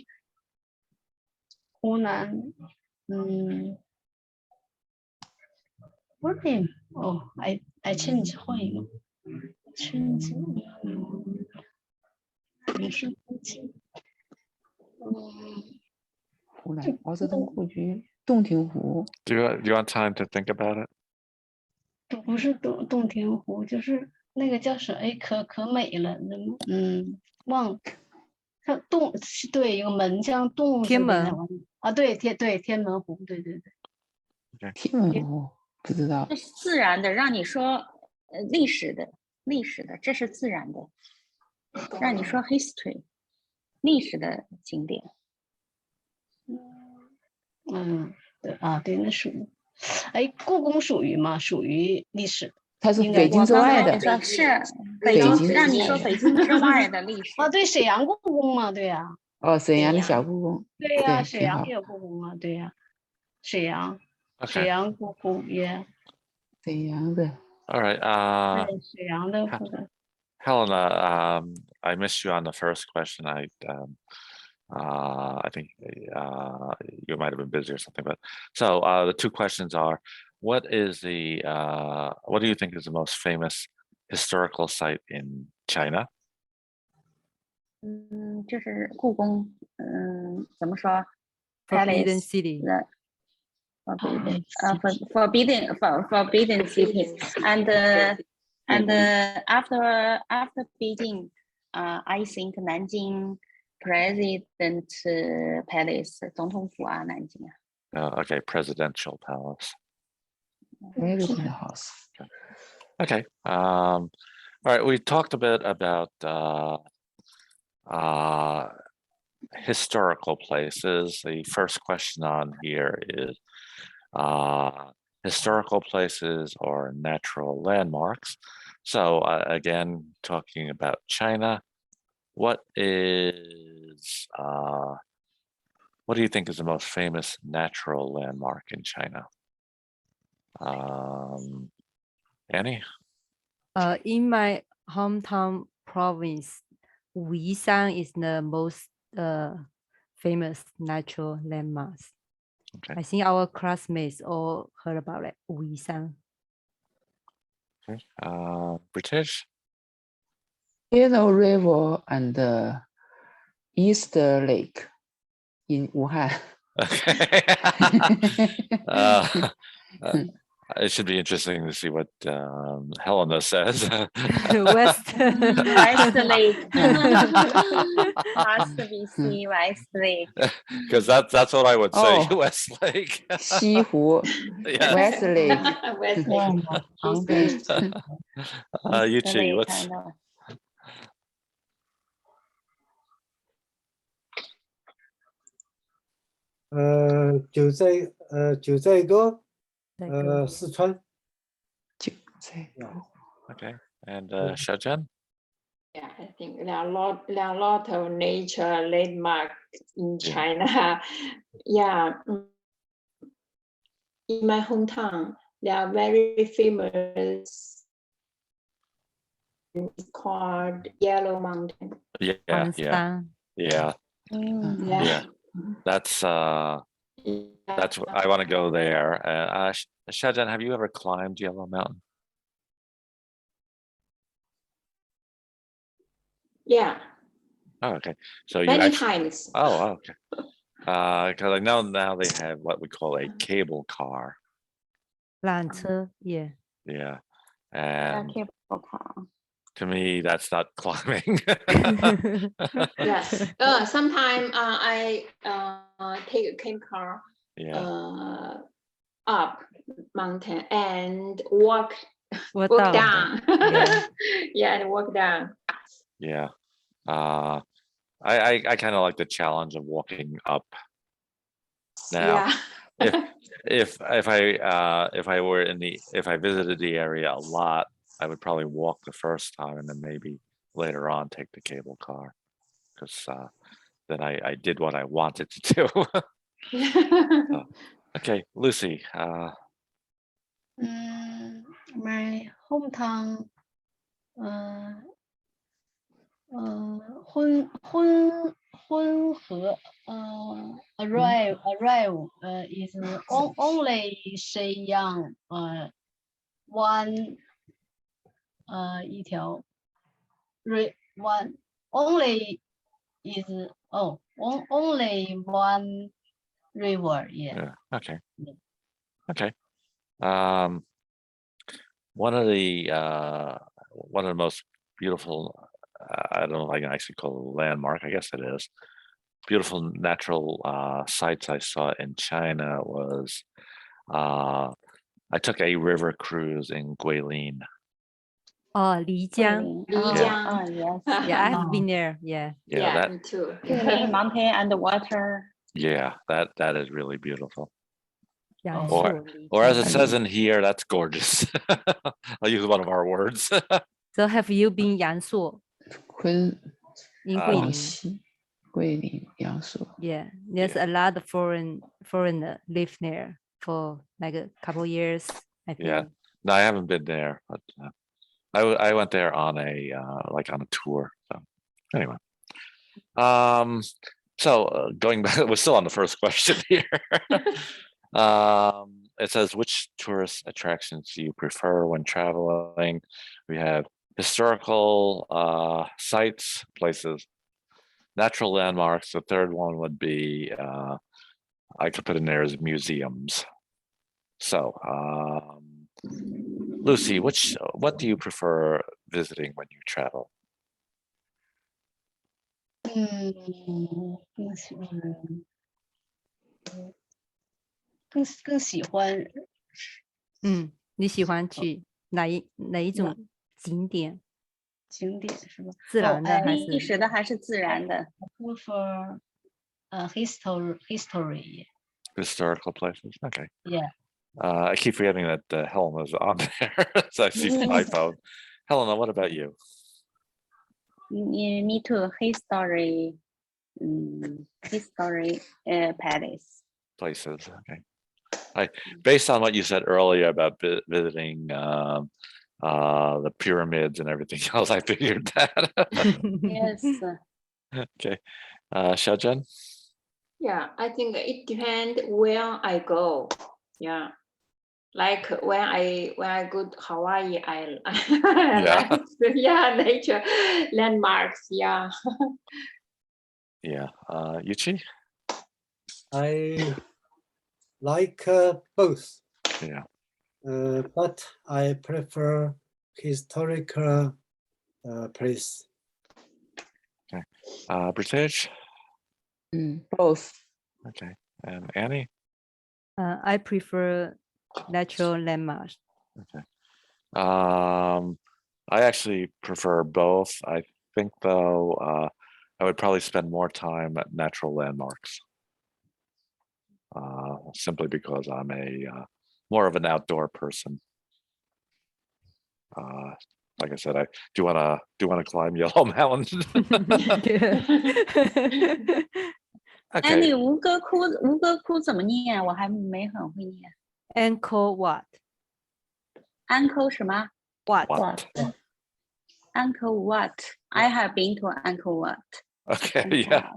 S8: 湖南What name? Oh, I change 换一个 change 名胜古迹。
S4: 湖南毛泽东故居洞庭湖。
S1: Do you want time to think about it?
S8: 不是洞庭湖，就是那个叫什么？哎，可美了，忘了。它对，有个门像动物似的
S2: 天门
S8: 那玩意啊，对天门湖，对。
S4: 天门湖不知道
S7: 这。是自然的，让你说历史的，这是自然的。让你说 history 历史的景点。
S8: 对，那属于。哎，故宫属于吗？属于历史。
S4: 它是北京之外的。
S7: 是北京，让你说北京之外的历史。
S8: 对，沈阳故宫嘛，对呀。
S4: 哦，沈阳的小故宫。
S8: 对呀，沈阳也有故宫啊，对呀。沈阳故宫也。
S4: 沈阳的。
S1: All right.
S8: 沈阳的故宫。
S1: Helena, I missed you on the first question. I think you might have been busy or something, but so the two questions are: what do you think is the most famous historical site in China?
S7: 这是故宫，怎么说
S2: Forbidden City.
S7: Forbidden City, and after Beijing, I think Nanjing President Palace, 总统府啊，南京啊。
S1: Okay, Presidential Palace.
S4: President House.
S1: Okay. All right. We talked a bit about historical places. The first question on here is historical places or natural landmarks. So again, talking about China, what do you think is the most famous natural landmark in China? Annie?
S2: In my hometown province, Wuishan is the most famous natural landmarks.
S1: Okay.
S2: I think our classmates all heard about it. Wuishan.
S1: Okay. British?
S4: Yellow River and Easter Lake in Wuhan.
S1: Okay. It should be interesting to see what Helena says.
S2: West.
S7: West Lake. Must be see West Lake.
S1: Because that's what I would say.
S4: Oh.
S1: West Lake.
S4: 西湖
S1: Yeah.
S4: West Lake
S6: West
S8: 哇
S6: Lake.
S8: 长北
S1: Yuchi,
S7: Lake,
S1: what's
S7: I know.
S5: Uh, 九寨沟，四川。
S4: 九寨沟
S1: okay? And Shaojian?
S6: Yeah, I think there are a lot of nature landmarks in
S1: Yeah.
S6: China. Yeah. In my hometown, there are very famous. It's called Yellow Mountain.
S1: Yeah,
S2: On
S1: yeah,
S2: Stan.
S1: yeah,
S6: Yeah.
S1: yeah. That's I want to go there. Shaojian, have you ever climbed Yellow Mountain?
S6: Yeah,
S1: Oh, okay. So you
S6: many
S1: actually.
S6: times.
S1: Oh, okay. Because I know now they have what we call a cable car.
S2: 缆车 yeah.
S1: Yeah,
S7: Yeah,
S1: and
S7: cable car.
S1: to me, that's not climbing.
S6: Yes. Sometimes I take a camp car
S1: Yeah,
S6: up mountain and walk
S2: Walk
S6: down.
S2: Yeah.
S6: Yeah, and walk down.
S1: yeah. I kind of like the challenge of walking up. Now,
S6: Yeah.
S1: if I visited the area a lot, I would probably walk the first time and then maybe later on take the cable car, because then I did what I wanted to do. Okay, Lucy.
S8: My hometown, arrive is only Shenyang, one 一条 one only is only one river. Yeah.
S1: Okay. Okay. One of the most beautiful, I don't know if I can actually call it a landmark, I guess it is, beautiful natural sites I saw in China was I took a river cruise in Guilin.
S2: Oh, Lijiang.
S6: Lijiang.
S7: Yes.
S2: Yeah, I have been there. Yeah.
S1: Yeah, that
S6: me too.
S7: Mountain and water.
S1: yeah, that is really beautiful.
S2: Yangshuo,
S1: Or as it
S2: Lijiang.
S1: says in here, that's gorgeous. I'll use one of our words.
S2: So have you been Yangshuo
S4: 昆
S2: in
S4: 广
S2: Guilin?
S4: 西桂林阳朔
S2: Yeah, there's a lot of foreigner live there for like a couple years, I think.
S1: Yeah. No, I haven't been there, but I went there on a on a tour. So anyway, so going back, we're still on the first question here. It says, which tourist attractions do you prefer when traveling? We have historical sites, places, natural landmarks. The third one would be I could put in there as museums. So Lucy, what do you prefer visiting when you travel?
S8: 更喜欢
S2: 你喜欢去哪一种景点？
S8: 景点是吧？
S2: 自然的还是
S7: 历史的还是自然的？
S8: prefer history.
S1: Historical places. Okay.
S8: Yeah.
S1: I keep forgetting that Helena's on there. So I see my phone. Helena, what about you?
S7: Me too. History palace.
S1: Places. Okay. Based on what you said earlier about visiting the pyramids and everything else, I figured that.
S7: Yes.
S1: Okay. Shaojian?
S6: Yeah, I think it depends where I go. Yeah. Like when I go to Hawaii, I like nature landmarks. Yeah.
S1: Yeah. Yuchi?
S5: I like both.
S1: Yeah.
S5: but I prefer historical place.
S1: British.
S4: Both.
S1: Okay. And Annie.
S2: I prefer natural landmarks.
S1: Okay. I actually prefer both. I think though, I would probably spend more time at natural landmarks. Simply because I'm a more of an outdoor person. Like I said, I do want to climb Yellow Mountain.
S7: 哎，你
S1: Okay.
S7: 吴哥窟怎么念？我还没很会念。
S2: Angkor Wat.
S7: Angkor 什么
S2: Wat.
S1: What?？Angkor
S7: Wat. I have been to Angkor Wat.
S1: Okay. Yeah.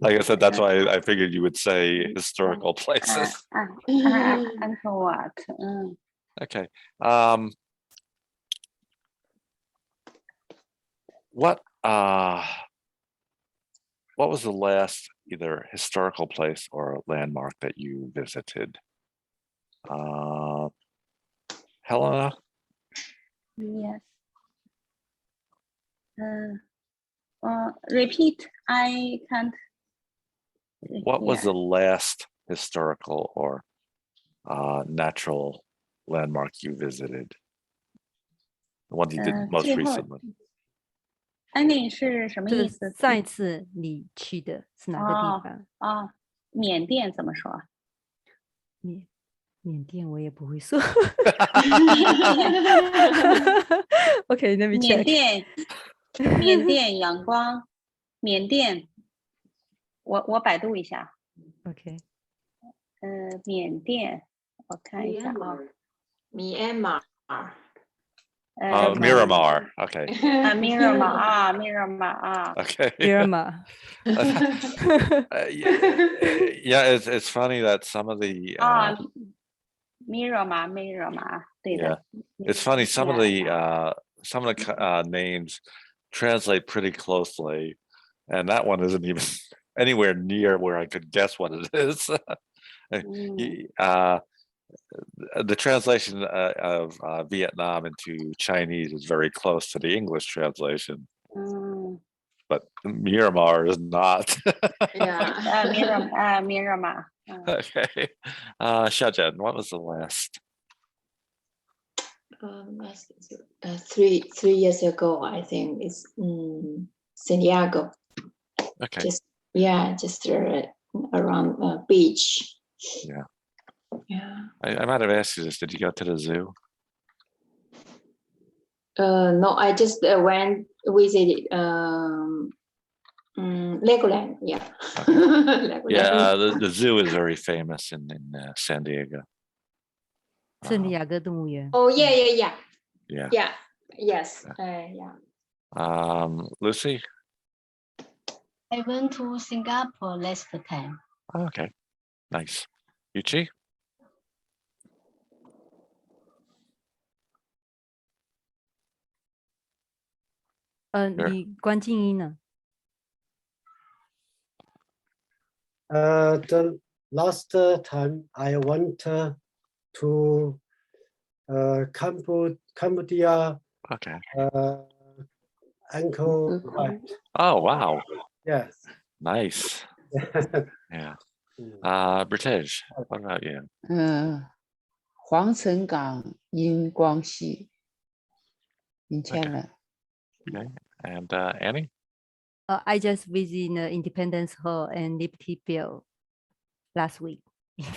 S1: Like I said, that's why I figured you would say historical places.
S7: Angkor Wat. 嗯。
S1: Okay. What was the last either historical place or landmark that you visited? Helena?
S7: Yes. Repeat. I can't.
S1: What was
S7: hear.
S1: the last historical or natural landmark you visited? The one you did most
S7: 最后
S1: recently.
S7: ending 是什么
S2: 这个
S7: 意思？
S2: 上一次你去的是哪个地方？
S7: 哦，缅甸怎么说？
S2: 缅甸我也不会说。Okay, let me
S7: 缅
S2: check.
S7: 甸，缅甸阳光，缅甸，我百度一下。
S2: Okay.
S7: 缅甸，我看一下啊。
S6: Myanmar.
S1: Miramar. Okay.
S7: Miramar 啊。
S1: Okay.
S2: Burma.
S1: Yeah, it's funny that some of the
S7: ，Miramar，对的。
S1: it's funny some of the names translate pretty closely, and that one isn't even anywhere near where I could guess what it is. The translation of Vietnam into Chinese is very close to the English translation,
S7: 嗯。
S1: but Miramar is not.
S6: Yeah.
S7: Miramar。
S1: Okay. Shajan, what was the last?
S6: Three years ago, I think it's San Diego.
S1: Okay.
S6: Just around beach.
S1: Yeah.
S6: Yeah.
S1: I might have asked you this. Did you go to the zoo?
S6: No, I just went visited Legoland. Yeah. Legoland.
S1: Yeah, the zoo is very famous in San Diego.
S2: 圣地亚哥动物园。
S6: Oh yeah.
S1: Yeah.
S6: Yes. Yeah.
S1: Lucy?
S8: I went to Singapore last time.
S1: Oh, okay. Nice. Yuchi? Sure.
S2: 你关静音了。
S5: The last time I went to Cambodia,
S1: Okay.
S5: Angkor Wat.
S1: Oh, wow.
S5: Yes.
S1: Nice. Yeah. British, what about you?
S4: 黄城港荧光系 in China.
S1: Okay. And Annie?
S2: I just visited the Independence Hall and Liberty Bell last week.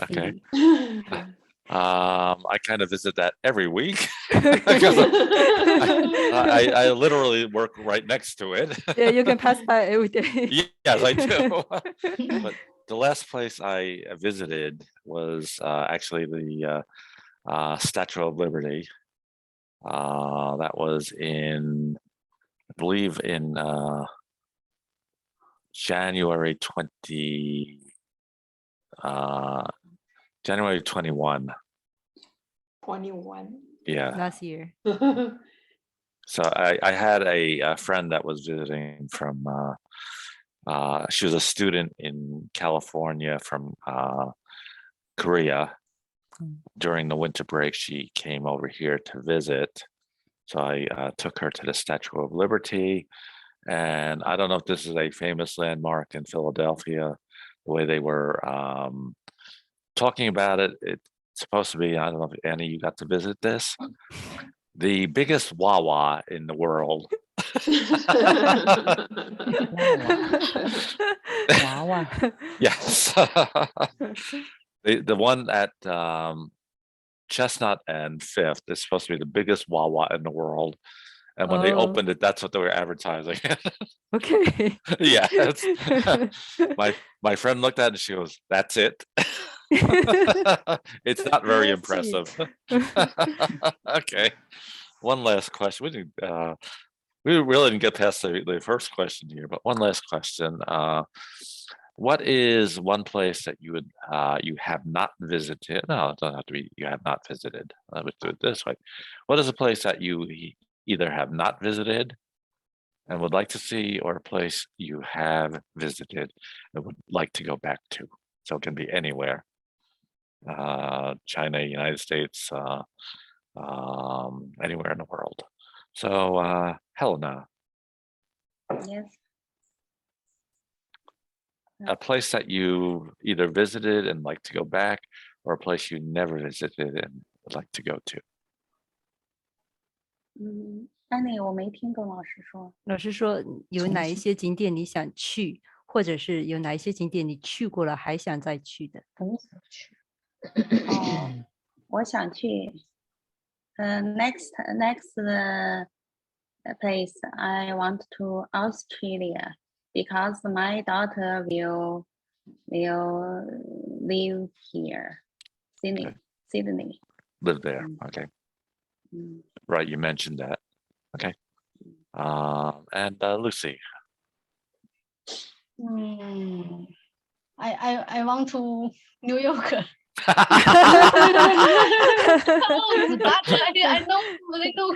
S1: Okay. I kind of visit that every week because I literally work right next to it.
S2: Yeah, you can pass by every day.
S1: Yes, I do. But the last place I visited was actually the Statue of Liberty. That was I believe in January 21.
S6: 21.
S1: Yeah.
S2: Last year.
S1: So I had a friend that was visiting from, she was a student in California from Korea. during the winter break, she came over here to visit. So I took her to the Statue of Liberty. And I don't know if this is a famous landmark in Philadelphia, the way they were talking about it. It's supposed to be, I don't know if Annie, you got to visit this, the biggest Wawa in the world.
S4: Wawa.
S1: Yes. The one at Chestnut and Fifth is supposed to be the biggest Wawa in the world. And when they
S2: Oh.
S1: opened it, that's what they were advertising.
S2: Okay.
S1: Yeah. My friend looked at it and she goes, "That's it." It's not very
S2: That's
S1: impressive.
S2: it.
S1: Okay. One last question. We really didn't get past the first question here, but one last question. What is one place that you would you have not visited? No, it doesn't have to be you have not visited. Let me do it this way. What is a place that you either have not visited and would like to see, or a place you have visited and would like to go back to? So it can be anywhere. China, United States, anywhere in the world. So Helena,
S7: Yes.
S1: a place that you either visited and like to go back, or a place you never visited and would like to go to.
S7: 安妮，我没听懂老师说。
S2: 老师说有哪一些景点你想去，或者是有哪一些景点你去过了还想再去的？
S7: 很想去。哦，我想去。Next place I want to Australia because my daughter will live here, Sydney. Sydney.
S1: Live there. Okay. Right, you mentioned that. Okay. And Lucy.
S8: I want to New York. But I know a little.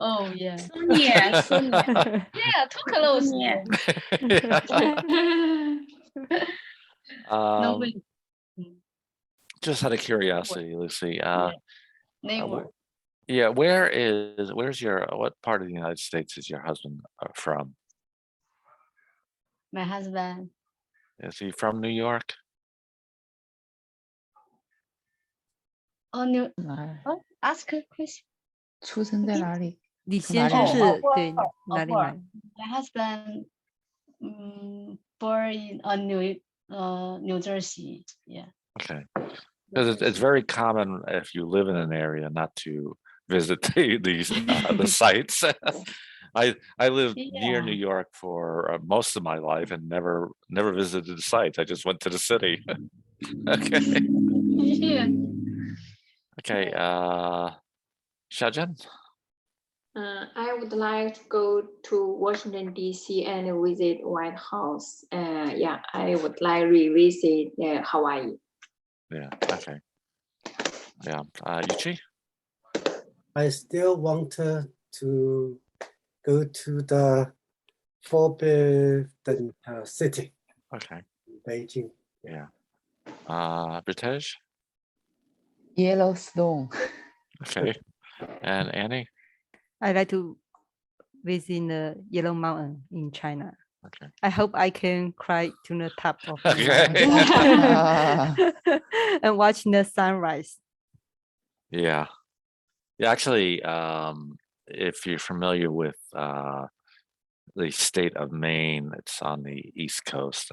S8: Oh yeah.
S7: Yeah,
S8: Yeah, too close. No way.
S1: Just out of curiosity, Lucy.
S8: Neighbor.
S1: Yeah, where's what part of the United States is your husband from?
S8: My husband.
S1: Is he from New York?
S8: Oh, ask a question.
S4: 出生在哪里？
S2: 你先生是对哪里来？
S8: My husband, born in New Jersey. Yeah.
S1: Okay. Because it's very common if you live in an area not to visit the sites. I lived near New York for most of my life and never visited the sites. I just went to the city. Okay.
S8: Yeah.
S1: Okay. Xiaojian?
S6: I would like to go to Washington, D.C. and visit White House. Yeah, I would like to revisit Hawaii.
S1: Yeah, okay. Yeah. Yuchi?
S5: I still want to go to the Forbidden City.
S1: Okay.
S5: Beijing.
S1: Yeah. British?
S4: Yellowstone.
S1: Okay. And Annie?
S2: I like to visit the Yellow Mountain in China.
S1: Okay.
S2: I hope I can climb to the top of the
S1: Okay.
S2: mountain and watch the sunrise.
S1: Yeah. Yeah, actually, if you're familiar with the state of Maine, it's on the East Coast,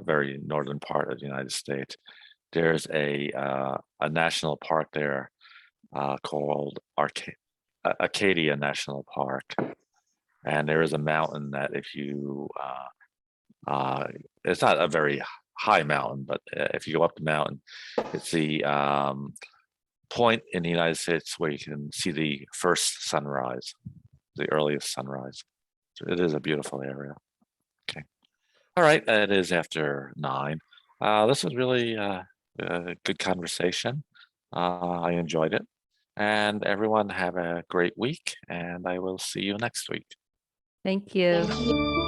S1: very northern part of the United States. There's a national park there called Acadia National Park. And there is a mountain that if you, it's not a very high mountain, but if you go up the mountain, it's the point in the United States where you can see the first sunrise, the earliest sunrise. So it is a beautiful area. Okay. All right. It is after 9. This was really a good conversation. I enjoyed it. And everyone have a great week, and I will see you next week.
S2: Thank you.
S6: Thank you.